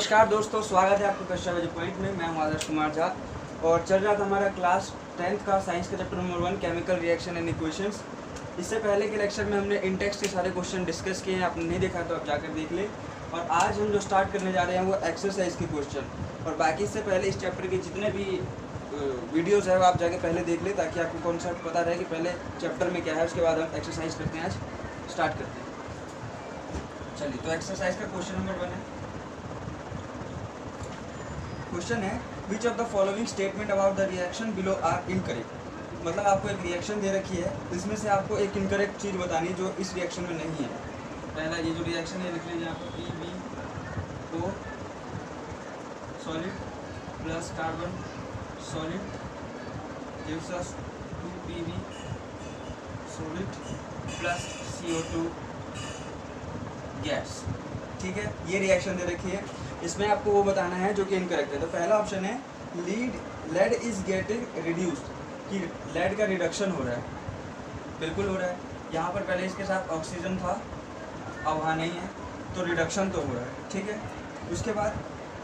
नमस्कार दोस्तों, स्वागत है आपको कक्षा वेज पॉइंट में। मैं हूं आदर्श कुमार झा और चल रहा था हमारा क्लास 10th का साइंस का chapter number 1 chemical reaction and equations. इससे पहले के लेक्चर में हमने इंटेक्स के सारे क्वेश्चन डिस्कस किए हैं, आपने नहीं देखा तो आप जाकर देख लें। और आज हम जो स्टार्ट करने जा रहे हैं वो एक्सरसाइज के क्वेश्चन। और बाकी इससे पहले इस चैप्टर के जितने भी वीडियोज़ है वो आप जाके पहले देख लें, ताकि आपको कॉन्सेप्ट पता रहे कि पहले चैप्टर में क्या है, उसके बाद हम एक्सरसाइज करते हैं। आज स्टार्ट करते हैं। चलिए, तो एक्सरसाइज का क्वेश्चन नंबर 1 है। क्वेश्चन है which of the following statement about the reaction below are incorrect. मतलब आपको एक रिएक्शन दे रखी है, इसमें से आपको एक इनकरेक्ट चीज़ बतानी जो इस रिएक्शन में नहीं है। पहला ये जो रिएक्शन है लिख लीजिए यहाँ पर PbO solid plus carbon solid gives us 2Pb solid plus CO2 gas. ठीक है, ये रिएक्शन दे रखी है, इसमें आपको वो बताना है जो कि इनकरेक्ट है। तो पहला ऑप्शन है लेड इज गेटिंग रिड्यूस्ड, कि लेड का रिडक्शन हो रहा है। बिल्कुल हो रहा है। यहाँ पर पहले इसके साथ ऑक्सीजन था, अब वहाँ नहीं है, तो रिडक्शन तो हो रहा है। ठीक है, उसके बाद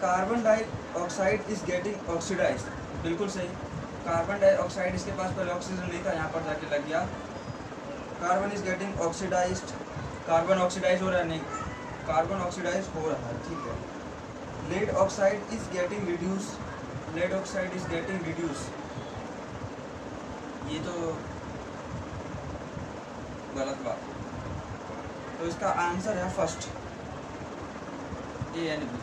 carbon dioxide is getting oxidized. बिल्कुल सही, कार्बन डाइऑक्साइड इसके पास पहले ऑक्सीजन नहीं था, यहाँ पर जाके लग गया। Carbon is getting oxidized, carbon oxidize हो रहा है, नहीं, कार्बन ऑक्सीडाइज हो रहा है। ठीक है, lead oxide is getting reduce, lead oxide is getting reduce, ये तो गलत बात। तो इसका आंसर है फर्स्ट ए एंड बी,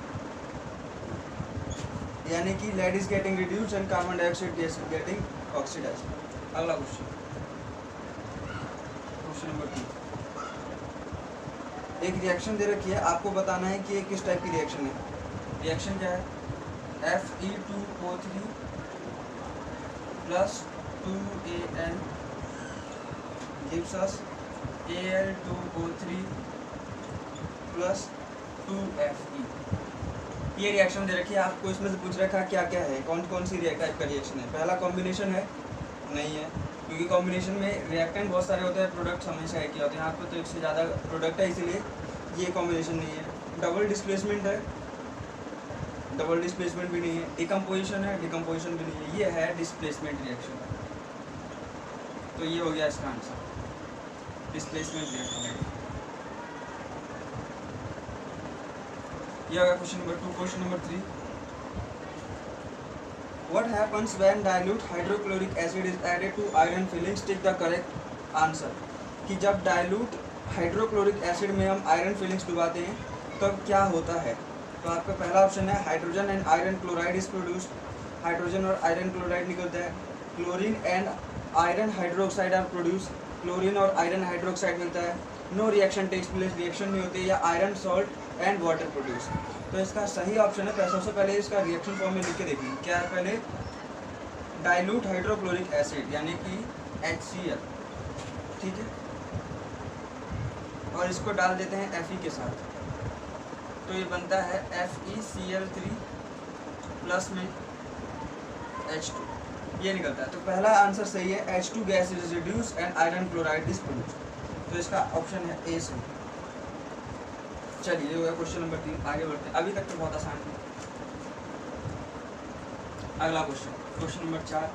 यानी कि lead is getting reduce and carbon dioxide is getting oxidized. अगला क्वेश्चन, क्वेश्चन नंबर 2। एक रिएक्शन दे रखी है, आपको बताना है कि ये किस टाइप की रिएक्शन है। रिएक्शन क्या है? Fe2O3 plus 2Al gives us Al2O3 plus 2Fe। ये रिएक्शन दे रखी है, आपको इसमें से पूछ रखा है क्या क्या है, कौन कौन सी टाइप का रिएक्शन है। पहला कॉम्बिनेशन है, नहीं है, क्योंकि कॉम्बिनेशन में रिएक्टेंट बहुत सारे होते हैं, प्रोडक्ट हमेशा एक ही होते हैं। यहाँ पर तो एक से ज़्यादा प्रोडक्ट है, इसीलिए ये कॉम्बिनेशन नहीं है। डबल डिस्प्लेसमेंट है, डबल डिस्प्लेसमेंट भी नहीं है। डिकम्पोजिशन है, डिकम्पोजिशन भी नहीं है। ये है डिस्प्लेसमेंट रिएक्शन, तो ये हो गया इसका आंसर, डिस्प्लेसमेंट रिएक्शन। ये होगा question number 2। Question number 3, What happens when dilute hydrochloric acid is added to iron fillings? Take the correct answer। कि जब डाइल्यूट हाइड्रोक्लोरिक एसिड में हम आयरन फिलिंग्स डुबाते हैं तब क्या होता है। तो आपका पहला ऑप्शन है hydrogen and iron chloride is produced, hydrogen और आयरन क्लोराइड निकलता है। Chlorine and iron hydroxide are produce, chlorine और आयरन हाइड्रोक्साइड मिलता है। No reaction takes place, reaction नहीं होती है। या iron salt and water produce. तो इसका सही ऑप्शन है, सबसे पहले इसका रिएक्शन फॉर्म में लिख के देखिए क्या है। पहले डाइल्यूट हाइड्रोक्लोरिक एसिड यानी कि HCl, ठीक है, और इसको डाल देते हैं Fe के साथ, तो ये बनता है FeCl3 प्लस में H2, ये निकलता है। तो पहला आंसर सही है, H2 gas is reduce and iron chloride is produce. तो इसका ऑप्शन है ए सही। चलिए, ये हुआ क्वेश्चन नंबर 3। आगे बढ़ते हैं, अभी तक तो बहुत आसान है। अगला question, question number 4।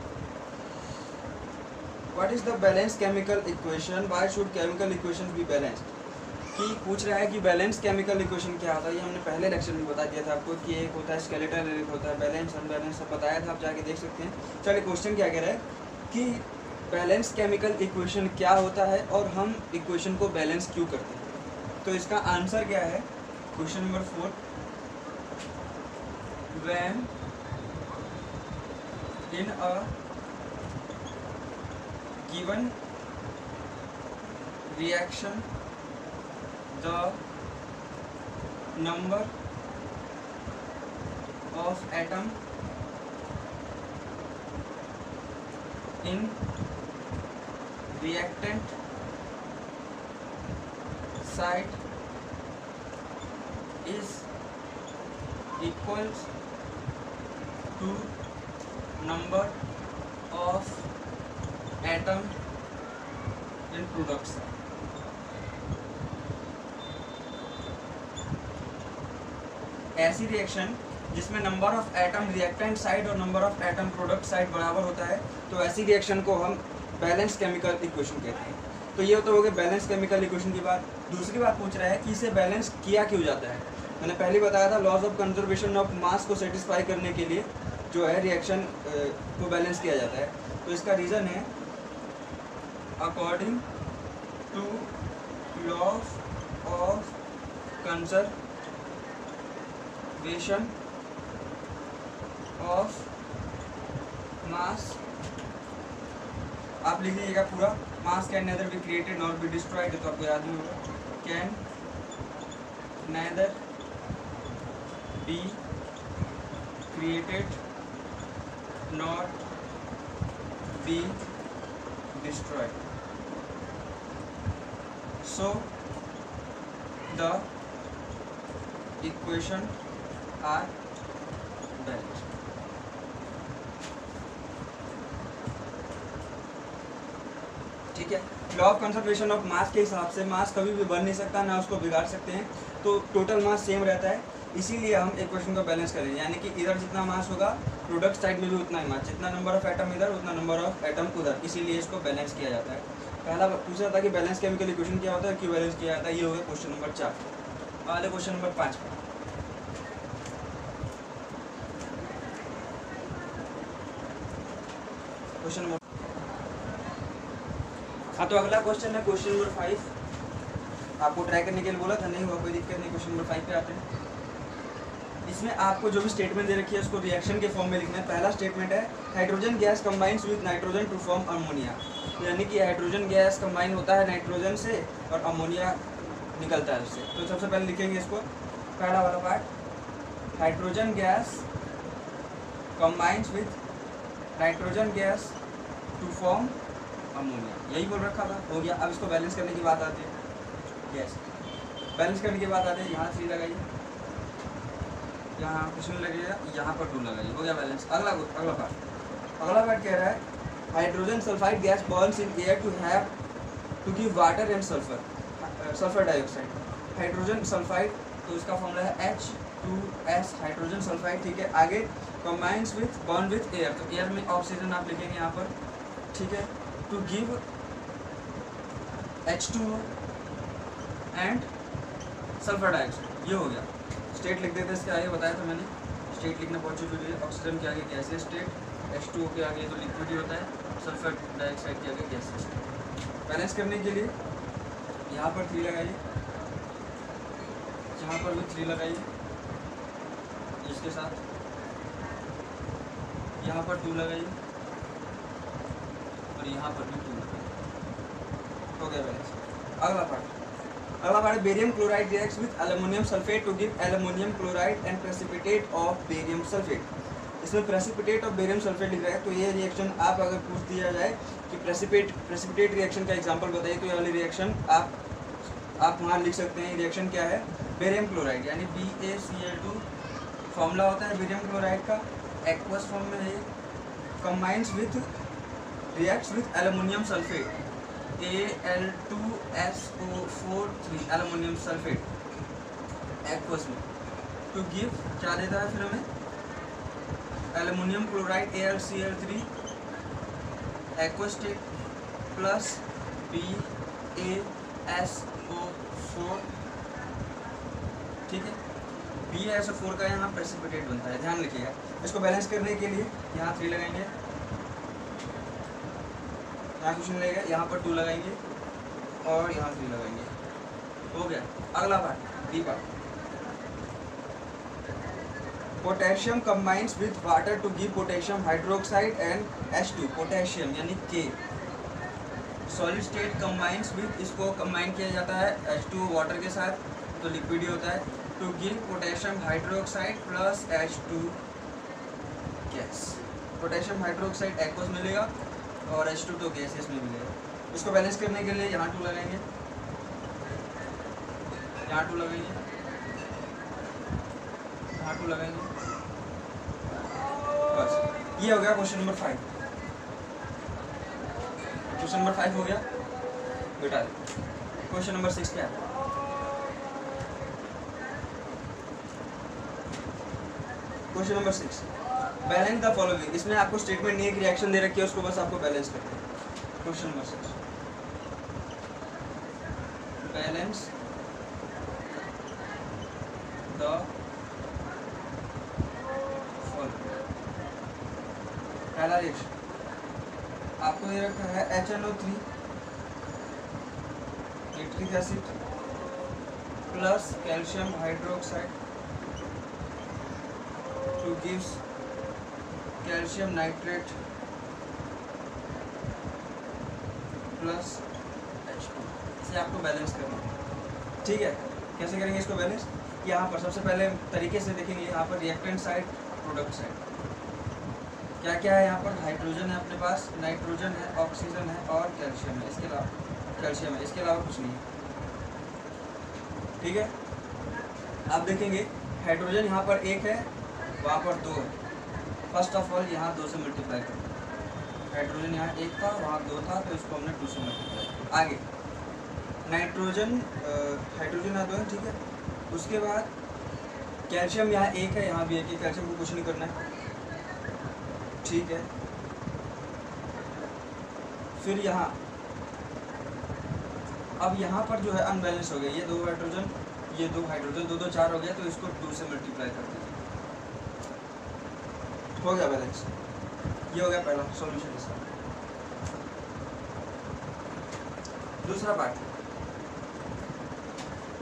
What is the balance chemical equation, why should chemical equation be balanced. कि पूछ रहा है कि बैलेंस केमिकल इक्वेशन क्या होता है। ये हमने पहले लेक्चर में बता दिया था आपको कि एक होता है स्केलेटल, एक होता है बैलेंस, अनबैलेंस, सब बताया था, आप जाके देख सकते हैं। चलिए, क्वेश्चन क्या कह रहा है कि बैलेंस केमिकल इक्वेशन क्या होता है और हम इक्वेशन को बैलेंस क्यों करते हैं। तो इसका आंसर क्या है, question number 4। When in a given reaction the number of atom in reactant side is equals to number of atom in product side। ऐसी रिएक्शन जिसमें number of atom reactant side और number of atom product side बराबर होता है, तो ऐसी reaction को हम बैलेंस केमिकल इक्वेशन कहते हैं। तो ये तो हो गया बैलेंस केमिकल इक्वेशन की बात। दूसरी बात पूछ रहा है कि इसे बैलेंस किया क्यों जाता है। मैंने पहले बताया था laws of conservation of mass को सेटिस्फाई करने के लिए जो है रिएक्शन को बैलेंस किया जाता है। तो इसका रीज़न है according to laws of conservation of mass, आप लिख लीजिएगा पूरा, mass can neither be created not be destroyed, तो आपको याद नहीं होगा, can neither be created not be destroyed, so the equation are balanced. ठीक है, law of conservation of mass के हिसाब से मास कभी भी बढ़ नहीं सकता, ना उसको बिगाड़ सकते हैं, तो टोटल मास सेम रहता है, इसीलिए हम इक्वेशन को बैलेंस करेंगे। यानी कि इधर जितना मास होगा प्रोडक्ट साइड में भी उतना ही मास, जितना नंबर ऑफ एटम इधर उतना नंबर ऑफ एटम उधर, इसीलिए इसको बैलेंस किया जाता है। पहला पूछा था कि बैलेंस केमिकल इक्वेशन क्या होता है, क्यों बैलेंस किया जाता है, ये हो गया क्वेश्चन नंबर 4। वाले क्वेश्चन नंबर 5 पर क्वेश्चन नंबर, हाँ तो अगला क्वेश्चन है क्वेश्चन नंबर 5। आपको ट्राई करने के लिए बोला था, नहीं हुआ कोई दिक्कत नहीं। क्वेश्चन नंबर 5 पे आते हैं। इसमें आपको जो भी स्टेटमेंट दे रखी है उसको रिएक्शन के फॉर्म में लिखना है। पहला स्टेटमेंट है hydrogen gas combines with nitrogen to form ammonia, यानी कि हाइड्रोजन गैस कंबाइन होता है नाइट्रोजन से और अमोनिया निकलता है उससे। तो सबसे पहले लिखेंगे इसको, पहला वाला part, hydrogen gas combines with nitrogen gas to form ammonia, यही बोल रखा था, हो गया। अब इसको बैलेंस करने की बात आती है, गैस बैलेंस करने की बात आती है। यहाँ 3 लगाइए, यहाँ कुछ नहीं लगेगा, यहाँ पर 2 लगाइए, हो गया बैलेंस। अगला पार्ट कह रहा है hydrogen sulphide gas burns in air to give water and sulphur dioxide. Hydrogen sulphide, तो इसका फॉर्मूला है H2S, हाइड्रोजन सल्फाइड, ठीक है। आगे combines with burn with air, तो एयर में ऑक्सीजन आप लिखेंगे यहाँ पर, ठीक है, to give H2O and sulphur dioxide, ये हो गया। स्टेट लिख देते हैं, इसके आगे बताया था मैंने, स्टेट लिखना बहुत जरूरी है। ऑक्सीजन के आगे गैसीय स्टेट, H2O के आगे तो लिक्विड ही होता है, सल्फर डाइऑक्साइड के आगे गैसीय स्टेट। बैलेंस करने के लिए यहाँ पर 3 लगाइए, यहाँ पर भी 3 लगाइए, इसके साथ यहाँ पर 2 लगाइए और यहाँ पर भी 2 लगाइए, हो गया बैलेंस। अगला part barium chloride reacts with aluminium sulphate to give aluminium chloride and precipitate of barium sulphate. इसमें प्रेसिपिटेट ऑफ बेरियम सल्फेट लिख रहा है, तो ये रिएक्शन आप अगर पूछ दिया जाए कि प्रेसिपिटेट रिएक्शन का एग्जांपल बताइए, तो ये वाली रिएक्शन आप वहाँ लिख सकते हैं। रिएक्शन क्या है, बेरियम क्लोराइड, यानी BaCl2 फॉर्मूला होता है बेरियम क्लोराइड का, एक्वस फॉर्म में है, combines with reacts with aluminium sulphate Al2SO4 aluminium sulphate aqueous में, टू गिव क्या देता है फिर हमें, aluminium chloride AlCl3 aqueous state plus BaSO4, ठीक है। BaSO4 का यहाँ प्रेसिपिटेट बनता है, ध्यान रखिएगा। इसको बैलेंस करने के लिए यहाँ 3 लगाएंगे, यहाँ कुछ नहीं लगेगा, यहाँ पर 2 लगाएंगे और यहाँ 3 लगाएंगे, हो गया। अगला part, B part, potassium combines with water to give potassium hydroxide and H2, potassium यानी K। Solid state combines with, इसको कंबाइन किया जाता है H2 वाटर के साथ, तो लिक्विड ही होता है, to give potassium hydroxide plus H2 gas. Potassium hydroxide aqueous मिलेगा और H2 तो गैसेस में मिलेगा। इसको बैलेंस करने के लिए यहाँ 2 लगाएंगे, यहाँ 2 लगाएंगे, यहाँ 2 लगाएंगे, बस ये हो गया क्वेश्चन नंबर 5। क्वेश्चन नंबर 5 हो गया बेटा। क्वेश्चन नंबर 6 क्या है, question number 6, balance the following. इसमें आपको स्टेटमेंट नहीं, एक रिएक्शन दे रखी है, उसको बस आपको बैलेंस करना है। Question number 6, balance the following. पहला रिएक्शन आपको ये रखा है HNO3 nitric acid plus calcium hydroxide two gives calcium nitrate plus H2। इसे आपको बैलेंस करना है, ठीक है। कैसे करेंगे इसको बैलेंस? यहाँ पर सबसे पहले तरीके से देखेंगे, यहाँ पर रिएक्टेंट साइड, प्रोडक्ट साइड, क्या क्या है यहाँ पर? हाइड्रोजन है अपने पास, नाइट्रोजन है, ऑक्सीजन है और कैल्शियम है। इसके अलावा कैल्शियम है, इसके अलावा कुछ नहीं है, ठीक है। आप देखेंगे हाइड्रोजन यहाँ पर 1 है, वहाँ पर 2 है। फर्स्ट ऑफ ऑल यहाँ 2 से मल्टीप्लाई कर, हाइड्रोजन यहाँ 1 था, वहाँ 2 था, तो इसको हमने 2 से मल्टीप्लाई किया। आगे नाइट्रोजन, हाइड्रोजन यहाँ 2 है, ठीक है। उसके बाद कैल्शियम यहाँ 1 है, यहाँ भी 1 है, कैल्शियम को कुछ नहीं करना है, ठीक है। फिर यहाँ अब यहाँ पर जो है अनबैलेंस हो गया, ये 2 हाइड्रोजन, ये 2 हाइड्रोजन, 2 2 4 हो गया, तो इसको 2 से मल्टीप्लाई कर दीजिए, हो गया बैलेंस। ये हो गया पहला सॉल्यूशन इसका। दूसरा पार्ट,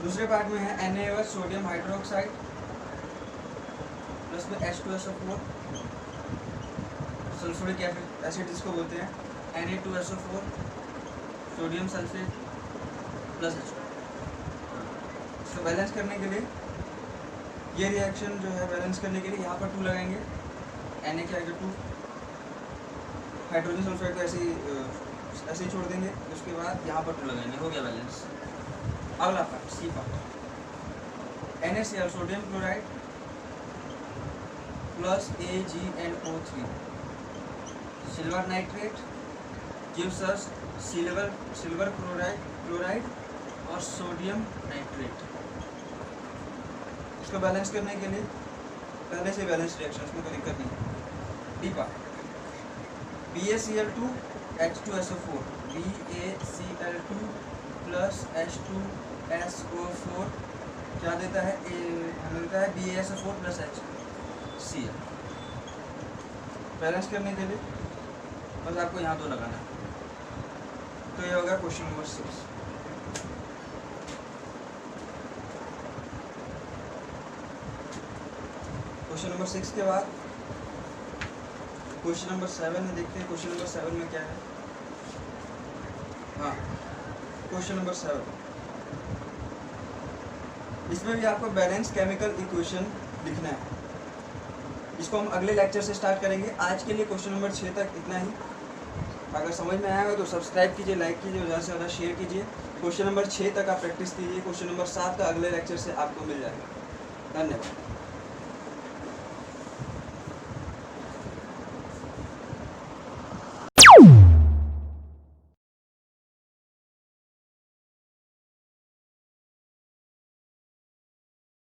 दूसरे पार्ट में है NaOH सोडियम हाइड्रोक्साइड प्लस में H2SO4 सल्फ्यूरिक एसिड इसको बोलते हैं, Na2SO4 sodium sulphate plus H2। इसको बैलेंस करने के लिए, ये रिएक्शन जो है बैलेंस करने के लिए यहाँ पर 2 लगाएंगे, Na क्या है 2, हाइड्रोजन सल्फाइड को ऐसे ही छोड़ देंगे, उसके बाद यहाँ पर 2 लगाएंगे, हो गया बैलेंस। अगला part, C part, NaCl sodium chloride plus AgNO3 silver nitrate gives us silver chloride और सोडियम नाइट्रेट। इसको बैलेंस करने के लिए पहले से बैलेंस रिएक्शन, में कोई दिक्कत नहीं। D part, BaCl2 H2SO4 BaCl2 plus H2SO4 क्या देता है? हमें देता है BaSO4 प्लस HCl। बैलेंस करने के लिए बस आपको यहाँ 2 लगाना है, तो ये होगा क्वेश्चन नंबर 6। क्वेश्चन नंबर 6 के बाद क्वेश्चन नंबर 7 में देखते हैं, क्वेश्चन नंबर 7 में क्या है। हाँ, क्वेश्चन नंबर 7, इसमें भी आपको बैलेंस केमिकल इक्वेशन लिखना है। इसको हम अगले लेक्चर से स्टार्ट करेंगे। आज के लिए क्वेश्चन नंबर 6 तक इतना ही। अगर समझ में आया हो तो सब्सक्राइब कीजिए, लाइक कीजिए, ज़्यादा से ज़्यादा शेयर कीजिए। क्वेश्चन नंबर 6 तक आप प्रैक्टिस कीजिए, क्वेश्चन नंबर 7 का अगले लेक्चर से आपको मिल जाएगा। धन्यवाद।